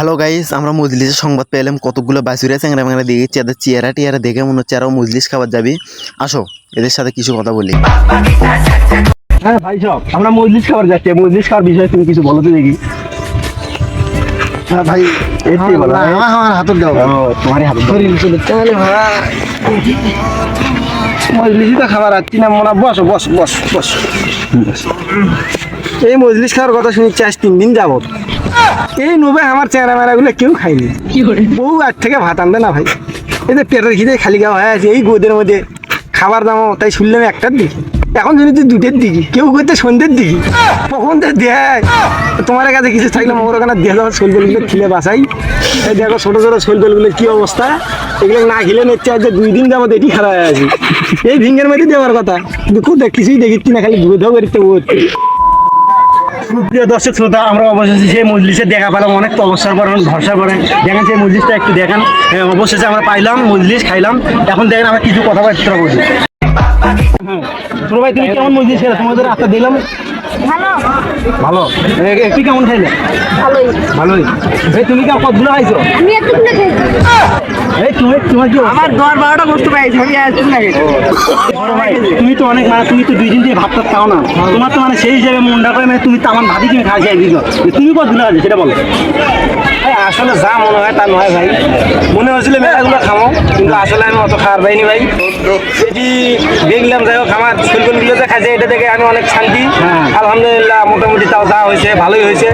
Hello guys, আমরা মজলিসের সংবাদ পেলাম কতগুলো বাসুরিয়া চ্যাংরা ম্যাংরা দেখেছি। এদের চেহারা টিয়ারা দেখে মনে হচ্ছে আরও মজলিস খাবার যাবি। আসো এদের সাথে কিছু কথা বলি। হ্যাঁ ভাই সব আমরা মজলিস খাবার যাচ্ছি। মজলিস খাওয়ার বিষয়ে তুমি কিছু বলো তো দেখি। হ্যাঁ ভাই, এটাই বলো। আমার হাতত দাও। তোমার হাত তাহলে ভাই মজলিসই তো খাবার আসছি না মনে। বস বস বস বস। এই মজলিস খাওয়ার কথা শুনেছি আজ 3 দিন যাবত। এই নবে আমার চেহারা মেরাগুলো কেউ খায়নি। বউ আজ থেকে ভাত আনবে না ভাই। এই যে পেটের খিদে খালি গাওয়া হয়ে আছে এই গোদের মধ্যে খাবার দামও তাই শুনলাম একটার দিকে, এখন শুনেছি 2টের দিকে, কেউ করতে সন্ধ্যের দিকে। কখন তো দেয় তোমার কাছে কিছু থাকলে মোর ওখানে দিয়ে দেওয়ার শৈলগুলো খিলে বাসাই। এই দেখো ছোটো ছোটো শৈলগুলোর কী অবস্থা, এগুলো না খেলে নিচ্ছে আজ 2 দিন যাবত এটি খারাপ হয়ে আছে। এই ভিঙ্গের মধ্যে দেওয়ার কথা কিন্তু কোথায় কিছুই দেখিচ্ছি না, খালি ধুয়ে ধোয়া করতে হচ্ছে। প্রিয় দর্শক শ্রোতা, আমরা অবশেষে সেই মজলিসে দেখা পেলাম। অনেক তপস্যার পর, অনেক ভরসার পরে দেখেন সেই মজলিসটা একটু দেখান। অবশেষে আমরা পাইলাম মজলিস, খাইলাম। এখন দেখেন আমরা কিছু কথাবার্তা বলি। হ্যাঁ ছোট ভাই, তুমি কেমন মজলিস খেলে? তোমাদের রাস্তা দিলাম ভালো ভালো। একটু কেমন খাইলে? ভালোই ভালোই। এই তুমি কেমন কতগুলো খাইছো? আমি এতক্ষণে খেয়েছি। এই তোমার কি আমার 10-12টা বস্তু পাইছি, আমি আসছি না। বড় ভাই, তুমি তো অনেক তুমি তো 2 দিন দিয়ে ভাত টাত খাও না। তোমার তো সেই হিসেবে মনটা করে তুমি তো আমার ভাবি তুমি খাই যাই দিল। তুমি কতগুলো আছে সেটা বলো। আসলে যা মনে হয় তা নয় ভাই, মনে হয়েছিল মেলাগুলো খামো, কিন্তু আসলে আমি অত খাবার পাইনি ভাই। এটি দেখলাম, যাই হোক আমার শৈলগুলোতে খাইছে, এটা দেখে আমি অনেক শান্তি। আলহামদুলিল্লাহ, মোটামুটি তাও যা হয়েছে ভালোই হয়েছে।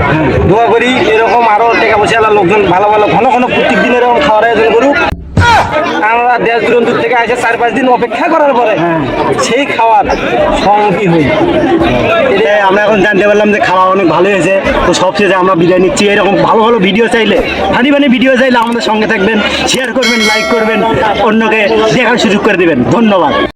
দোয়া করি এরকম আরও টাকা পয়সা লোকজন ভালো ভালো ঘন ঘন প্রত্যেক দিন এরকম খাওয়ার আয়োজন করুক। আমরা দেশ দূরান্তর থেকে আসে 4-5 দিন অপেক্ষা করার পরে সেই খাওয়ার সঙ্গী হই। এটাই আমরা এখন জানতে পারলাম যে খাওয়া অনেক ভালো হয়েছে। তো সবশেষে আমরা বিদায় নিচ্ছি। এরকম ভালো ভালো ভিডিও চাইলে, ফানি ভিডিও চাইলে আমাদের সঙ্গে থাকবেন, শেয়ার করবেন, লাইক করবেন, অন্যকে দেখার সুযোগ করে দেবেন। ধন্যবাদ।